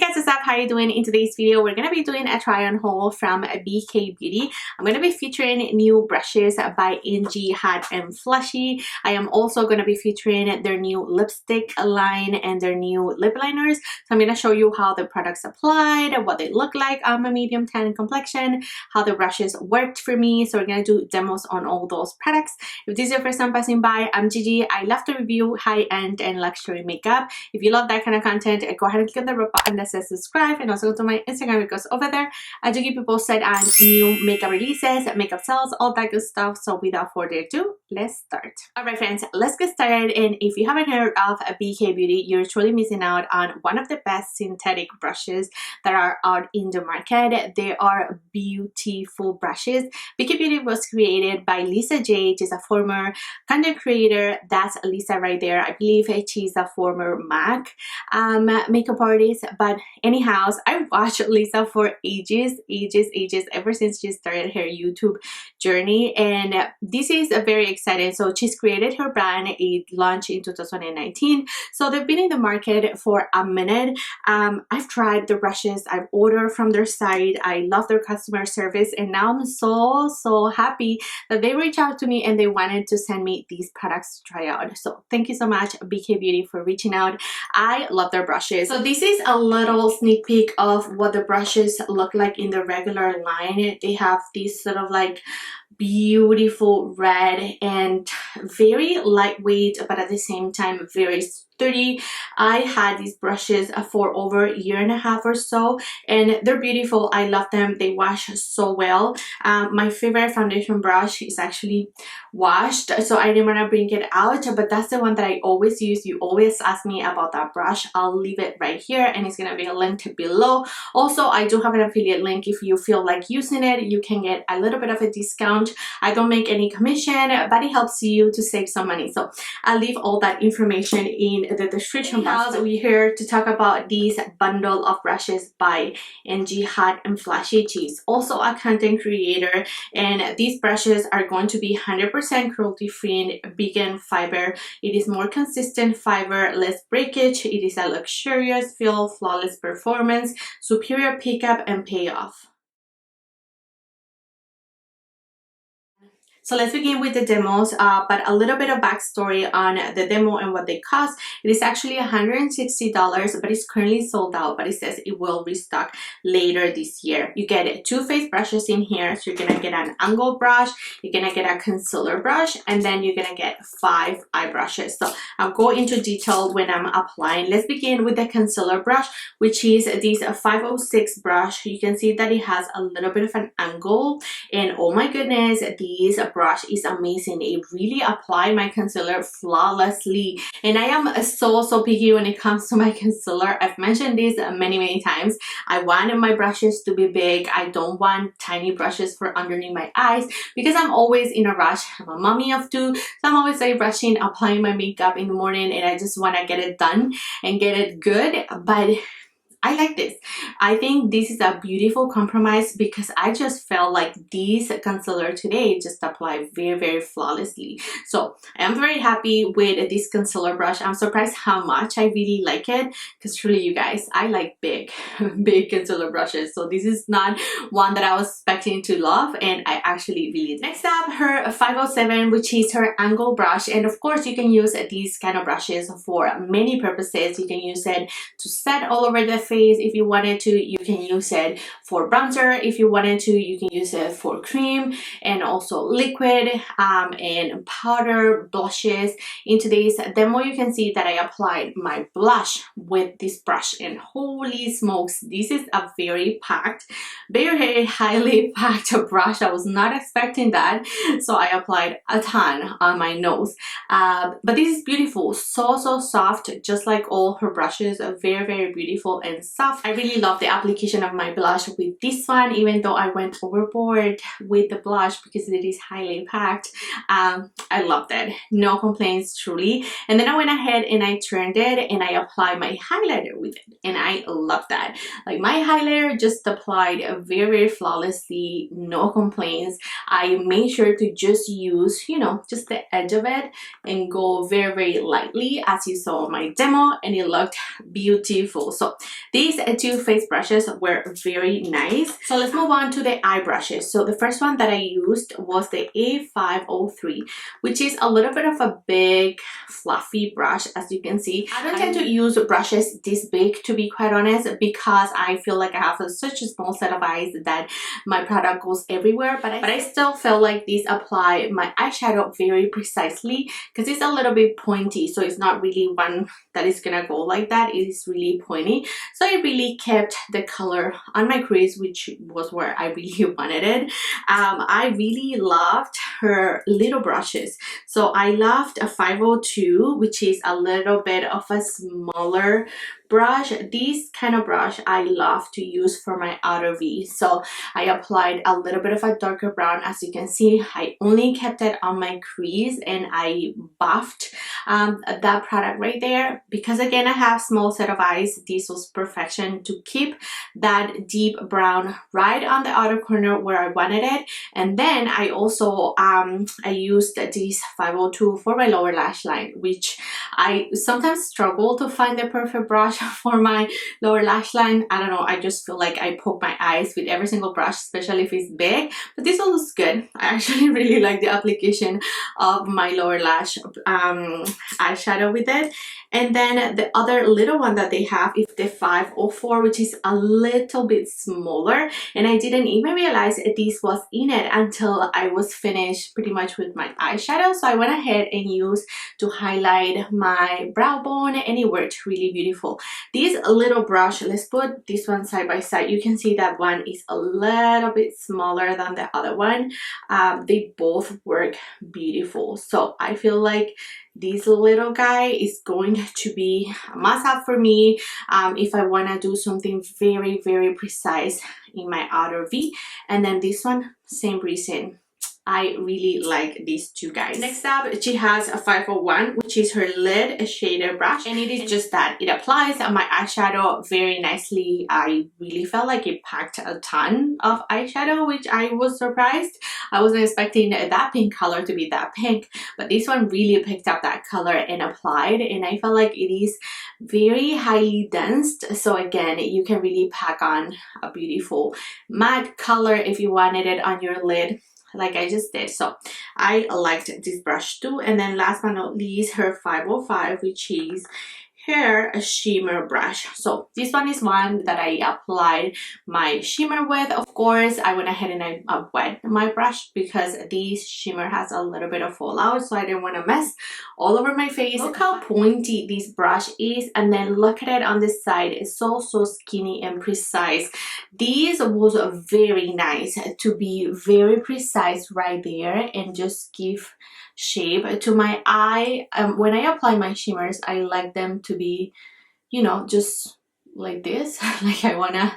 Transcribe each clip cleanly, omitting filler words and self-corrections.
guys, what's up? How are you doing? In today's video, we're going to be doing a try on haul from BK Beauty. I'm going to be featuring new brushes by Angie Hot and Flushy. I am also going to be featuring their new lipstick line and their new lip liners. So I'm going to show you how the products applied, what they look like on my medium tan complexion, how the brushes worked for me. So we're going to do demos on all those products. If this is your first time passing by, I'm Gigi. I love to review high-end and luxury makeup. If you love that kind of content, go ahead and click on the red button that says subscribe, and also go to my Instagram because over there I do keep you posted on new makeup releases, makeup sales, all that good stuff. So without further ado, let's start. Alright friends, let's get started. And if you haven't heard of BK Beauty, you're truly missing out on one of the best synthetic brushes that are out in the market. They are beautiful brushes. BK Beauty was created by Lisa J. She's a former content creator. That's Lisa right there. I believe she's a former MAC makeup artist. But anyhow, I watched Lisa for ages, ever since she started her YouTube journey, and this is very exciting. So she's created her brand. It launched in 2019, so they've been in the market for a minute. I've tried the brushes, I've ordered from their site, I love their customer service, and now I'm so happy that they reached out to me and they wanted to send me these products to try out. So thank you so much BK Beauty for reaching out. I love their brushes. So this is a little sneak peek of what the brushes look like in the regular line. They have this sort of like beautiful red and very lightweight, but at the same time very sturdy. I had these brushes for over a year and a half or so, and they're beautiful. I love them. They wash so well. My favorite foundation brush is actually washed, so I didn't want to bring it out, but that's the one that I always use. You always ask me about that brush. I'll leave it right here, and it's gonna be linked below. Also, I do have an affiliate link. If you feel like using it, you can get a little bit of a discount. I don't make any commission, but it helps you to save some money. So I'll leave all that information in the description box. We're here to talk about this bundle of brushes by Angie Hot and Flashy. She's also a content creator, and these brushes are going to be 100% cruelty-free and vegan fiber. It is more consistent fiber, less breakage. It is a luxurious feel, flawless performance, superior pickup and payoff. So let's begin with the demos, but a little bit of backstory on the demo and what they cost. It is actually $160, but it's currently sold out, but it says it will restock later this year. You get two face brushes in here. So you're gonna get an angled brush, you're gonna get a concealer brush, and then you're gonna get 5 eye brushes. So I'll go into detail when I'm applying. Let's begin with the concealer brush, which is this 506 brush. You can see that it has a little bit of an angle, and oh my goodness, these brush is amazing. It really applied my concealer flawlessly, and I am so picky when it comes to my concealer. I've mentioned this many times. I wanted my brushes to be big. I don't want tiny brushes for underneath my eyes because I'm always in a rush. I'm a mommy of 2, so I'm always like brushing, applying my makeup in the morning, and I just want to get it done and get it good. But I like this. I think this is a beautiful compromise because I just felt like this concealer today just applied very flawlessly. So I am very happy with this concealer brush. I'm surprised how much I really like it because truly, you guys, I like big concealer brushes. So this is not one that I was expecting to love, and I actually really did. Next up, her 507, which is her angle brush. And of course, you can use these kind of brushes for many purposes. You can use it to set all over the face if you wanted to. You can use it for bronzer if you wanted to. You can use it for cream and also liquid and powder blushes. In today's demo, you can see that I applied my blush with this brush, and holy smokes, this is a very packed, very highly packed brush. I was not expecting that, so I applied a ton on my nose. But this is beautiful, so soft, just like all her brushes. Very beautiful and soft. I really love the application of my blush with this one, even though I went overboard with the blush because it is highly packed. I loved it. No complaints, truly. And then I went ahead and I turned it and I applied my highlighter with it, and I love that. Like, my highlighter just applied very flawlessly, no complaints. I made sure to just use, you know, just the edge of it and go very lightly, as you saw in my demo, and it looked beautiful. So These two face brushes were very nice. So let's move on to the eye brushes. So the first one that I used was the A503, which is a little bit of a big fluffy brush. As you can see, I don't tend to use brushes this big, to be quite honest, because I feel like I have such a small set of eyes that my product goes everywhere. But I still feel like these apply my eyeshadow very precisely, because it's a little bit pointy, so it's not really one that is gonna go like that. It is really pointy, so it really kept the color on my crease, which was where I really wanted it. I really loved her little brushes. So I loved a 502, which is a little bit of a smaller brush. This kind of brush I love to use for my outer V. So I applied a little bit of a darker brown. As you can see, I only kept it on my crease and I buffed that product right there, because again, I have small set of eyes. This was perfection to keep that deep brown right on the outer corner where I wanted it. And then I also I used this 502 for my lower lash line, which I sometimes struggle to find the perfect brush for my lower lash line. I don't know, I just feel like I poke my eyes with every single brush, especially if it's big. But this one was good. I actually really like the application of my lower lash eyeshadow with it. And then the other little one that they have is the 504, which is a little bit smaller, and I didn't even realize this was in it until I was finished pretty much with my eyeshadow. So I went ahead and used to highlight my brow bone, and it worked really beautiful. This little brush, let's put this one side by side. You can see that one is a little bit smaller than the other one. They both work beautiful. So I feel like this little guy is going to be a must-have for me if I want to do something very, very precise in my outer V. And then this one, same reason. I really like these two guys. Next up, she has a 501, which is her lid shader brush, and it is just that. It applies on my eyeshadow very nicely. I really felt like it packed a ton of eyeshadow, which I was surprised. I wasn't expecting that pink color to be that pink, but this one really picked up that color and applied, and I felt like it is very highly dense. So again, you can really pack on a beautiful matte color if you wanted it on your lid, like I just did. So I liked this brush too. And then last but not least, her 505, which is her shimmer brush. So this one is one that I applied my shimmer with. Of course, I went ahead and I wet my brush because this shimmer has a little bit of fallout, so I didn't want to mess all over my face. Look how pointy this brush is, and then look at it on this side. It's so skinny and precise. This was very nice to be very precise right there and just give shape to my eye. When I apply my shimmers, I like them to be, you know, just like this. Like I want to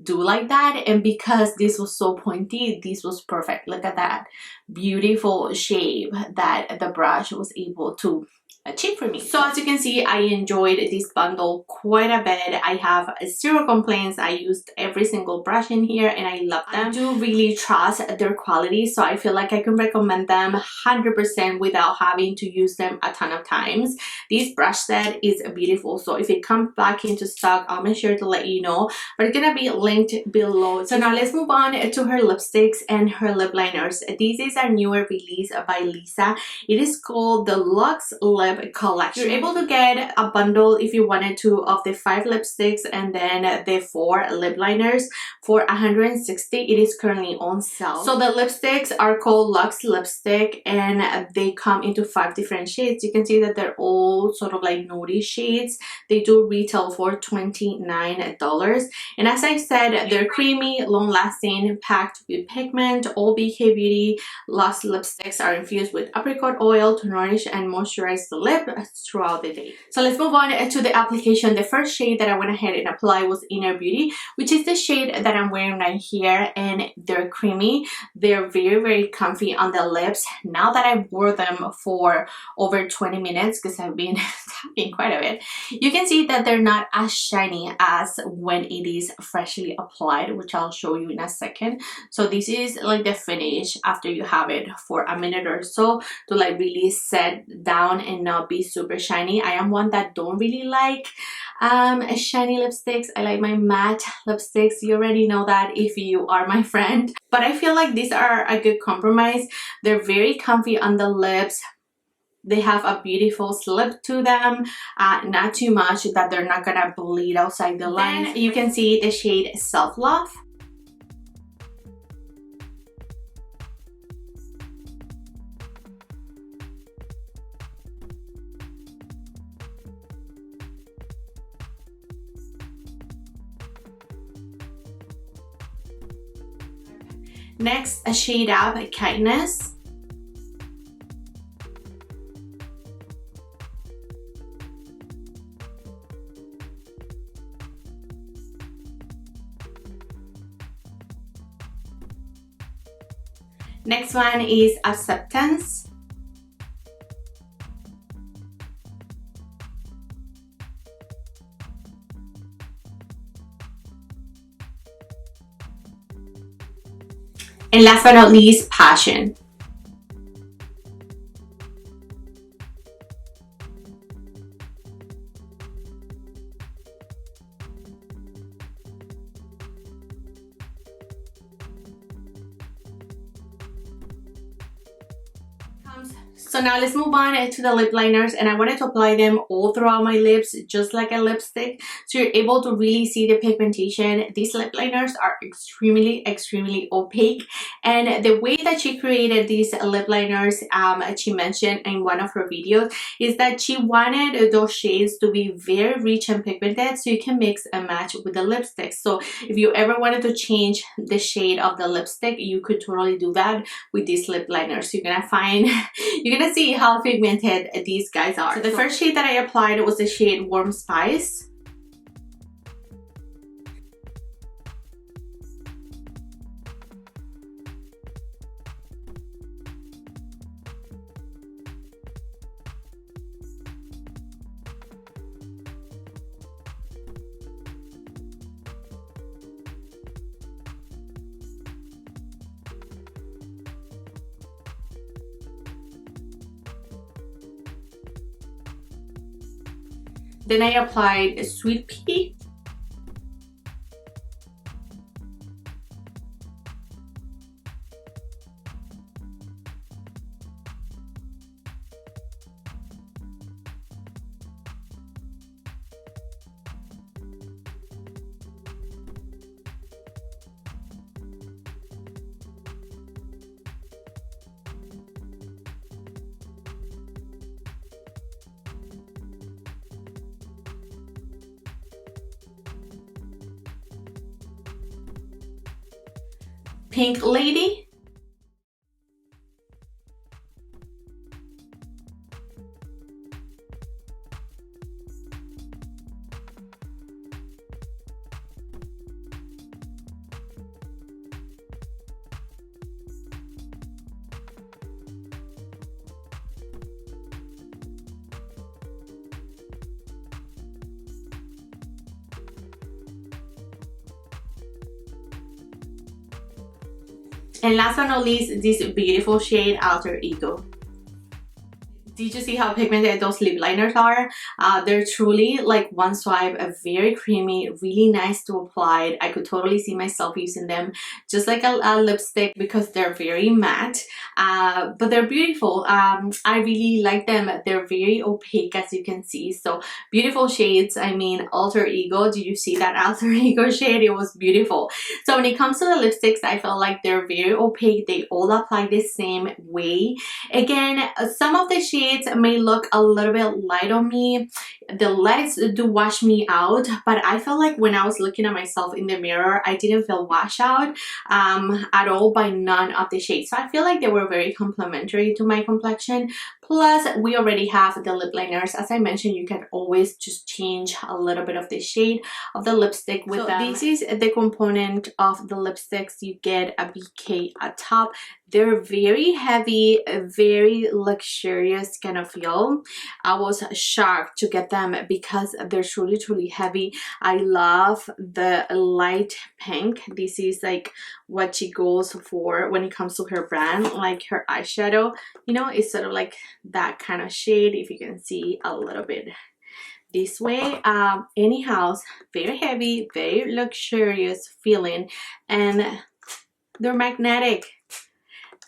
do like that, and because this was so pointy, this was perfect. Look at that beautiful shape that the brush was able to achieve for me. So as you can see, I enjoyed this bundle quite a bit. I have zero complaints. I used every single brush in here and I love them. I do really trust their quality, so I feel like I can recommend them 100% without having to use them a ton of times. This brush set is beautiful, so if it comes back into stock, I'll make sure to let you know, but it's gonna be linked below. So now let's move on to her lipsticks and her lip liners. This is our newer release by Lisa. It is called the Luxe Lip Collection. You're able to get a bundle if you wanted to of the 5 lipsticks and then the 4 lip liners for $160. It is currently on sale. So the lipsticks are called Luxe Lipstick and they come into 5 different shades. You can see that they're all sort of like nudie shades. They do retail for $29. And as I said, they're creamy, long-lasting, packed with pigment. All BK Beauty Luxe lipsticks are infused with apricot oil to nourish and moisturize the lip throughout the day. So let's move on to the application. The first shade that I went ahead and applied was Inner Beauty, which is the shade that I'm wearing right here, and they're creamy. They're very, very comfy on the lips. Now that I wore them for over 20 minutes, because I've been tapping quite a bit, you can see that they're not as shiny as when it is freshly applied, which I'll show you in a second. So this is like the finish after you have it for a minute or so to like really set down and not be super shiny. I am one that don't really like Shiny lipsticks. I like my matte lipsticks. You already know that if you are my friend. But I feel like these are a good compromise. They're very comfy on the lips. They have a beautiful slip to them, not too much that they're not gonna bleed outside the lines. Then you can see the shade Self Love. Next, a shade up, Kindness. Next one is Acceptance. And last but not least, Passion. So now let's move on to the lip liners, and I wanted to apply them all throughout my lips just like a lipstick, so you're able to really see the pigmentation. These lip liners are extremely opaque, and the way that she created these lip liners, she mentioned in one of her videos, is that she wanted those shades to be very rich and pigmented so you can mix and match with the lipstick. So if you ever wanted to change the shade of the lipstick, you could totally do that with these lip liners. You're gonna see how pigmented these guys are. So the first shade that I applied was the shade Warm Spice. Then I applied Sweet Pea. Pink Lady. And last but not least, this beautiful shade Alter Ego. Did you see how pigmented those lip liners are? They're truly like one swipe, very creamy, really nice to apply. I could totally see myself using them just like a lipstick because they're very matte, but they're beautiful. I really like them. They're very opaque, as you can see. So beautiful shades. I mean, Alter Ego. Did you see that Alter Ego shade? It was beautiful. So when it comes to the lipsticks, I feel like they're very opaque. They all apply the same way. Again, some of the shades may look a little bit light on me. The lights do wash me out, but I felt like when I was looking at myself in the mirror, I didn't feel washed out at all by none of the shades. So I feel like they were very complementary to my complexion. Plus, we already have the lip liners. As I mentioned, you can always just change a little bit of the shade of the lipstick with them. This is the component of the lipsticks. You get a BK at top. They're very heavy, very luxurious kind of feel. I was shocked to get them because they're truly heavy. I love the light pink. This is like what she goes for when it comes to her brand, like her eyeshadow, you know, it's sort of like that kind of shade. If you can see a little bit this way. Anyhow, very heavy, very luxurious feeling, and they're magnetic.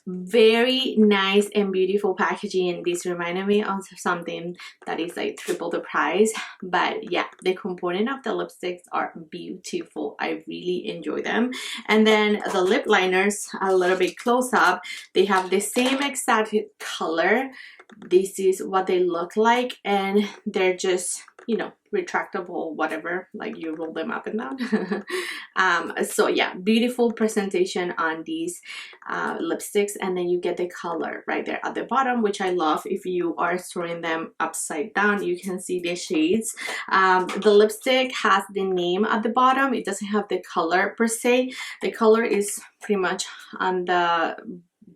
Very nice and beautiful packaging. This reminded me of something that is like triple the price, but yeah, the component of the lipsticks are beautiful. I really enjoy them. And then the lip liners, a little bit close up, they have the same exact color. This is what they look like, and they're just, you know, retractable, whatever, like you roll them up and down. So yeah, beautiful presentation on these lipsticks. And then you get the color right there at the bottom, which I love. If you are storing them upside down, you can see the shades. The lipstick has the name at the bottom. It doesn't have the color per se. The color is pretty much on the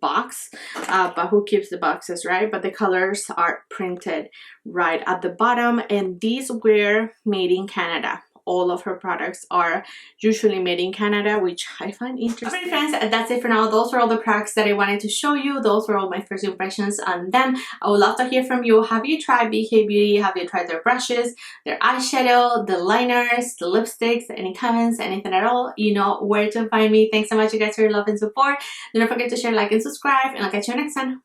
box, but who keeps the boxes, right? But the colors are printed right at the bottom, and these were made in Canada. All of her products are usually made in Canada, which I find interesting. Alright friends, that's it for now. Those were all the products that I wanted to show you. Those were all my first impressions on them. I would love to hear from you. Have you tried BK Beauty? Have you tried their brushes, their eyeshadow, the liners, the lipsticks? Any comments, anything at all? You know where to find me. Thanks so much you guys for your love and support. Don't forget to share, like, and subscribe, and I'll catch you next time.